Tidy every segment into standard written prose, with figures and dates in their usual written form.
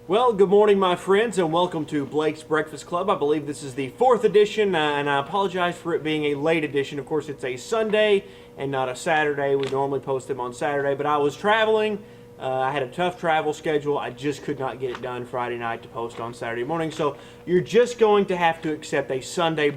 Well, good morning, my friends, and welcome to Blake's Breakfast Club. I believe this is the fourth edition, and I apologize for it being a late edition. Of course, it's a Sunday and not a Saturday. We normally post them on Saturday, but I was traveling. I had a tough travel schedule. I just could not get it done Friday night to post on Saturday morning. So you're just going to have to accept a Sunday,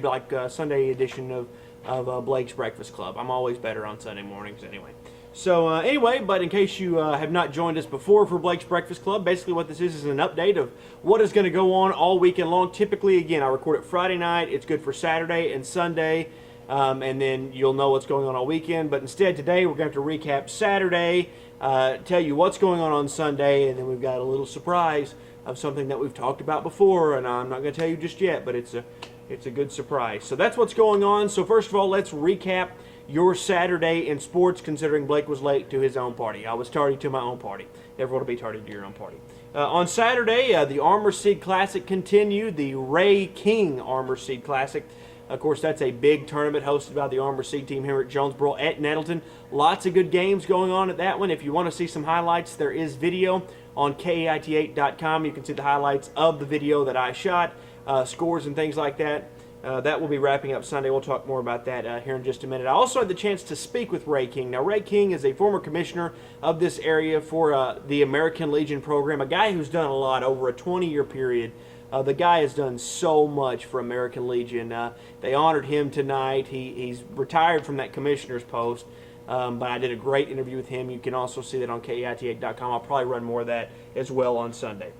Sunday edition of Blake's Breakfast Club. I'm always better on Sunday mornings anyway. So anyway, but in case you have not joined us before for Blake's Breakfast Club, basically what this is an update of what is going to go on all weekend long. Typically, again, I record it Friday night. It's good for Saturday and Sunday, and then you'll know what's going on all weekend. But instead, today we're going to recap Saturday, tell you what's going on Sunday, and then we've got a little surprise of something that we've talked about before, and I'm not going to tell you just yet, but it's a good surprise. So that's what's going on. So first of all, let's recap your Saturday in sports, considering Blake was late to his own party. I was tardy to my own party. Everyone will be tardy to your own party. On Saturday, the Armor Seed Classic continued, the Ray King Armor Seed Classic. Of course, that's a big tournament hosted by the Armor Seed team here at Jonesboro at Nettleton. Lots of good games going on at that one. If you want to see some highlights, there is video on KAIT8.com. You can see the highlights of the video that I shot, scores and things like that. That will be wrapping up Sunday. We'll talk more about that here in just a minute. I also had the chance to speak with Ray King. Now, Ray King is a former commissioner of this area for the American Legion program, a guy who's done a lot over a 20-year period. The guy has done so much for American Legion. They honored him tonight. He's retired from that commissioner's post, but I did a great interview with him. You can also see that on KAIT8.com. I'll probably run more of that as well on Sunday.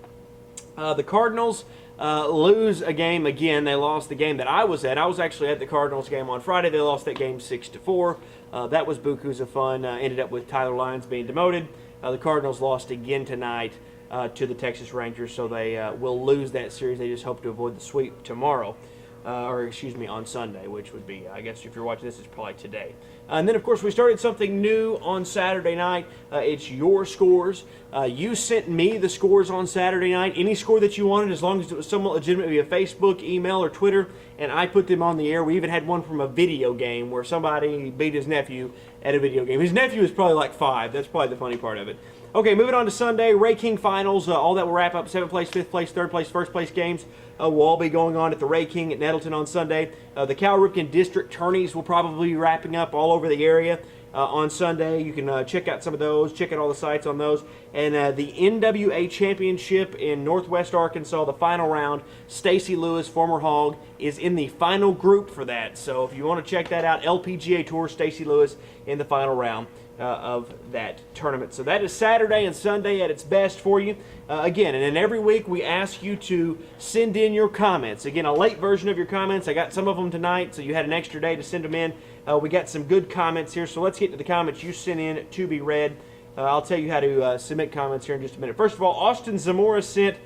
The Cardinals lose a game again. They lost the game that I was at. I was actually at the Cardinals game on Friday. They lost that game 6-4. That was bukus of fun. Ended up with Tyler Lyons being demoted. The Cardinals lost again tonight to the Texas Rangers, so they will lose that series. They just hope to avoid the sweep tomorrow. On Sunday, which would be, I guess if you're watching this, it's probably today. And then, of course, we started something new on Saturday night. It's your scores. You sent me the scores on Saturday night. Any score that you wanted, as long as it was somewhat legitimate via Facebook, email, or Twitter, and I put them on the air. We even had one from a video game where somebody beat his nephew at a video game. His nephew is probably like 5. That's probably the funny part of it. Okay, moving on to Sunday, Ray King Finals. All that will wrap up 7th place, 5th place, 3rd place, 1st place games will all be going on at the Ray King at Nettleton on Sunday. The Cal Ripken District Tourneys will probably be wrapping up all over the area on Sunday. You can check out some of those, check out all the sites on those. And the NWA Championship in Northwest Arkansas, the final round, Stacy Lewis, former Hog, is in the final group for that. So if you want to check that out, LPGA Tour, Stacy Lewis in the final round of that tournament. So that is Saturday and Sunday at its best for you. Again, and then every week we ask you to send in your comments. Again, a late version of your comments. I got some of them tonight, so you had an extra day to send them in. We got some good comments here, so let's get to the comments you sent in to be read. I'll tell you how to submit comments here in just a minute. First of all, Austin Zamora sent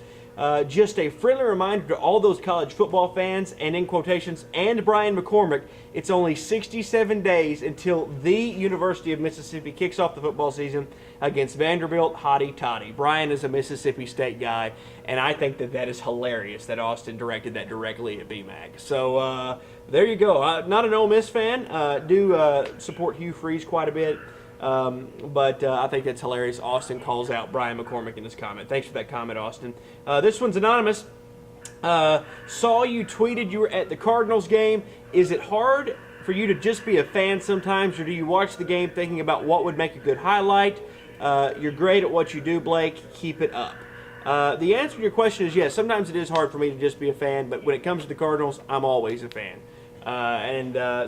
just a friendly reminder to all those college football fans, and in quotations, and Brian McCormick, it's only 67 days until the University of Mississippi kicks off the football season against Vanderbilt. Hotty toddy. Brian is a Mississippi State guy, and I think that is hilarious that Austin directed that directly at BMAC. So there you go. Not an Ole Miss fan. Do support Hugh Freeze quite a bit. But I think that's hilarious. Austin calls out Brian McCormick in his comment. Thanks for that comment, Austin. This one's anonymous. Saw you tweeted you were at the Cardinals game. Is it hard for you to just be a fan sometimes, or do you watch the game thinking about what would make a good highlight? You're great at what you do, Blake. Keep it up. The answer to your question is yes. Sometimes it is hard for me to just be a fan, but when it comes to the Cardinals, I'm always a fan.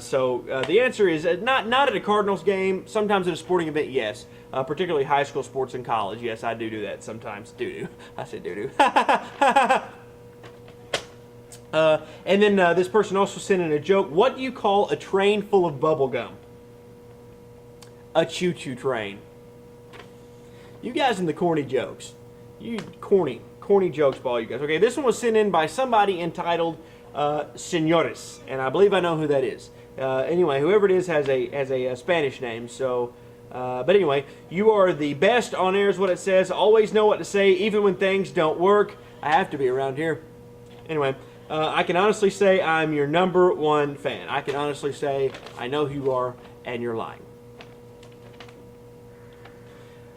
So the answer is not at a Cardinals game. Sometimes at a sporting event, yes. Particularly high school sports and college. Yes, I do that sometimes. Do. I said do. And then this person also sent in a joke. What do you call a train full of bubble gum? A choo-choo train. You guys in the corny jokes. You corny jokes by all you guys. Okay, this one was sent in by somebody entitled Senores, and I believe I know who that is. Anyway, whoever it is has a Spanish name. So, but anyway, you are the best on air is what it says. Always know what to say, even when things don't work. I have to be around here. Anyway, I can honestly say I'm your #1 fan. I can honestly say I know who you are, and you're lying.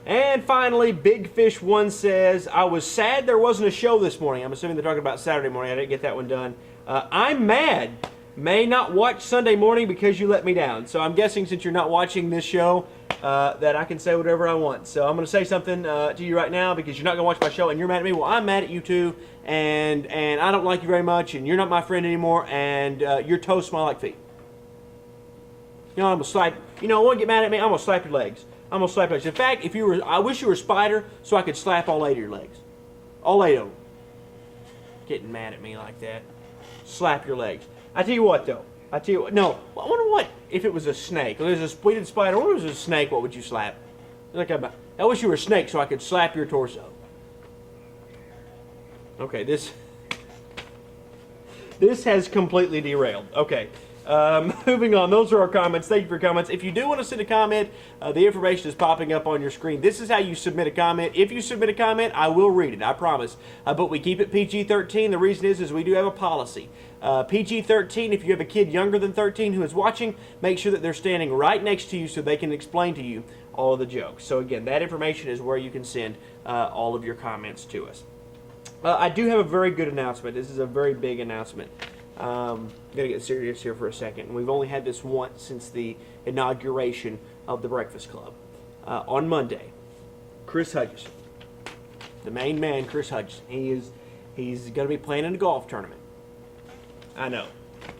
And finally, Big Fish 1 says, I was sad there wasn't a show this morning. I'm assuming they're talking about Saturday morning. I didn't get that one done. I'm mad. May not watch Sunday morning because you let me down. So I'm guessing since you're not watching this show, that I can say whatever I want. So I'm going to say something to you right now because you're not going to watch my show and you're mad at me. Well, I'm mad at you too. And I don't like you very much. And you're not my friend anymore. And your toes smell like feet. You know, I'm going to slap. You know, want to get mad at me? I'm going to slap your legs. I'm going to slap your legs. In fact, if you were, I wish you were a spider so I could slap all 8 of your legs. All 8 of them. Getting mad at me like that. Slap your legs. I tell you what, though. I tell you what. No, I wonder what if it was a snake. If it was a spleeted spider. I wonder if it was a snake. What would you slap? Like I wish you were a snake so I could slap your torso. Okay, this has completely derailed. Okay. Moving on, those are our comments. Thank you for your comments. If you do want to send a comment, the information is popping up on your screen. This is how you submit a comment. If you submit a comment, I will read it, I promise. But we keep it PG-13. The reason is we do have a policy. PG-13, if you have a kid younger than 13 who is watching, make sure that they're standing right next to you so they can explain to you all of the jokes. So again, that information is where you can send all of your comments to us. I do have a very good announcement. This is a very big announcement. I'm going to get serious here for a second. We've only had this once since the inauguration of the Breakfast Club. On Monday, Chris Hutchison, the main man, Chris Hutchison, he's going to be playing in a golf tournament. I know,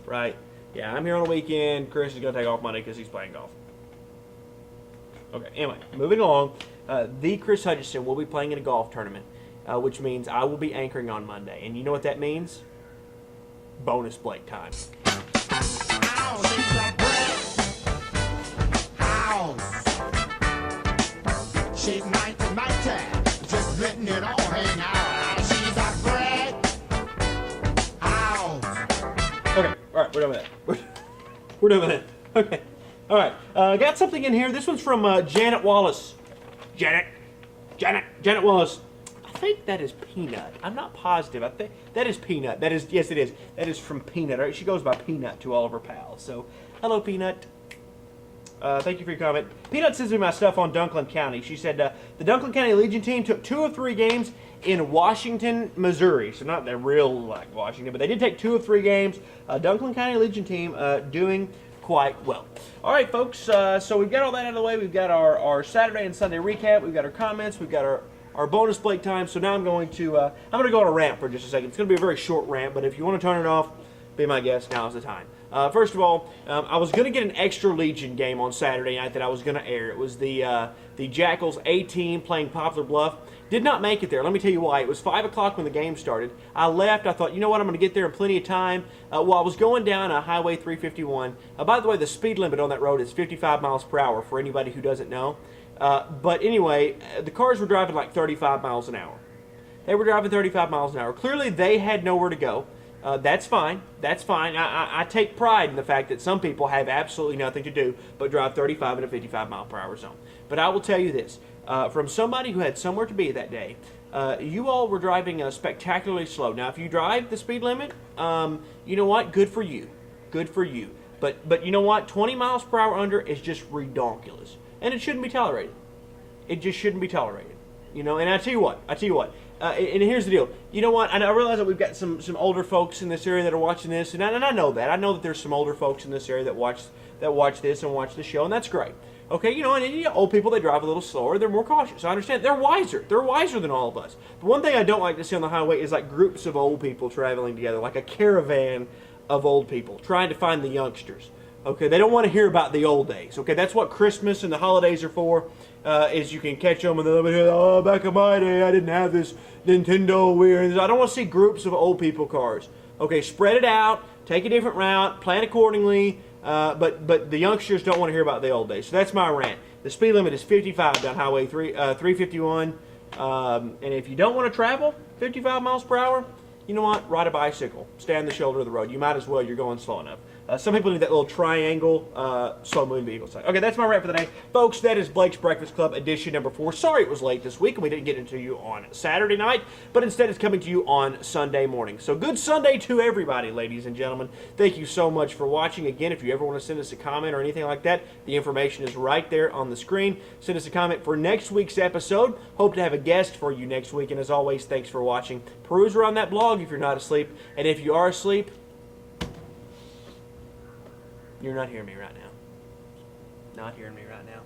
right? Yeah, I'm here on the weekend. Chris is going to take off Monday because he's playing golf. Okay, anyway, moving along. The Chris Hutchison will be playing in a golf tournament, which means I will be anchoring on Monday. And you know what that means? Bonus Blake time. She's 90, just letting it all hang out. She's a bread house. Okay, all right, we're done with that. We're done with that. Okay, all right. Got something in here. This one's from Janet Wallace. Janet Wallace. I think that is Peanut. I'm not positive. I think that is Peanut. That is, yes, it is. That is from Peanut. Right? She goes by Peanut to all of her pals. So, hello, Peanut. Thank you for your comment. Peanut sends me my stuff on Dunklin County. She said the Dunklin County Legion team took 2 of 3 games in Washington, Missouri. So not the real like Washington, but they did take 2 of 3 games. Dunklin County Legion team doing quite well. All right, folks. So we've got all that out of the way. We've got our Saturday and Sunday recap. We've got our comments. We've got our bonus Blake time. So now I'm going to go on a rant for just a second. It's going to be a very short rant, but if you want to turn it off, be my guest. Now's the time. First of all, I was going to get an extra Legion game on Saturday night that I was going to air. It was the Jackals A team playing Poplar Bluff. Did not make it there. Let me tell you why. It was 5 o'clock when the game started. I left. I thought, you know what, I'm going to get there in plenty of time. Well, I was going down Highway 351. By the way, the speed limit on that road is 55 miles per hour for anybody who doesn't know. But anyway, the cars were driving like 35 miles an hour. They were driving 35 miles an hour. Clearly, they had nowhere to go. That's fine. That's fine. I take pride in the fact that some people have absolutely nothing to do but drive 35 in a 55 mile per hour zone. But I will tell you this. From somebody who had somewhere to be that day, you all were driving spectacularly slow. Now, if you drive the speed limit, you know what? Good for you. Good for you. But you know what? 20 miles per hour under is just redonkulous. And it shouldn't be tolerated. It just shouldn't be tolerated. You know, and I tell you what. And here's the deal. You know what? I realize that we've got some older folks in this area that are watching this, and I know that. I know that there's some older folks in this area that watch this and watch the show, and that's great. Okay, you know, and old people, they drive a little slower. They're more cautious. I understand. They're wiser. They're wiser than all of us. The one thing I don't like to see on the highway is like groups of old people traveling together, like a caravan of old people trying to find the youngsters. Okay, they don't want to hear about the old days. Okay, that's what Christmas and the holidays are for, is you can catch them and they'll be here, oh, back in my day, I didn't have this Nintendo Wii. I don't want to see groups of old people cars. Okay, spread it out, take a different route, plan accordingly, but the youngsters don't want to hear about the old days. So that's my rant. The speed limit is 55 down Highway 351, and if you don't want to travel 55 miles per hour, you know what? Ride a bicycle. Stay on the shoulder of the road. You might as well. You're going slow enough. Some people need that little triangle slow moving vehicle sign. Okay, that's my rant for the day. Folks, that is Blake's Breakfast Club edition number 4. Sorry it was late this week and we didn't get into you on Saturday night, but instead it's coming to you on Sunday morning. So good Sunday to everybody, ladies and gentlemen. Thank you so much for watching. Again, if you ever want to send us a comment or anything like that, the information is right there on the screen. Send us a comment for next week's episode. Hope to have a guest for you next week. And as always, thanks for watching. Peruse around that blog if you're not asleep. And if you are asleep, you're not hearing me right now. Not hearing me right now.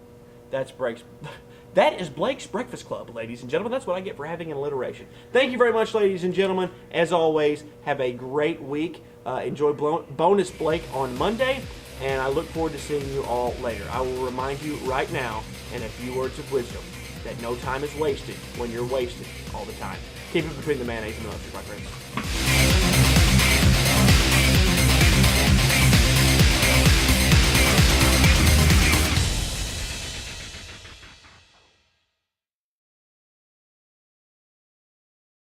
That is Blake's Breakfast Club, ladies and gentlemen. That's what I get for having an alliteration. Thank you very much, ladies and gentlemen. As always, have a great week. Enjoy Bonus Blake on Monday, and I look forward to seeing you all later. I will remind you right now, in a few words of wisdom, that no time is wasted when you're wasted all the time. Keep it between the mayonnaise and the mustard, my friends.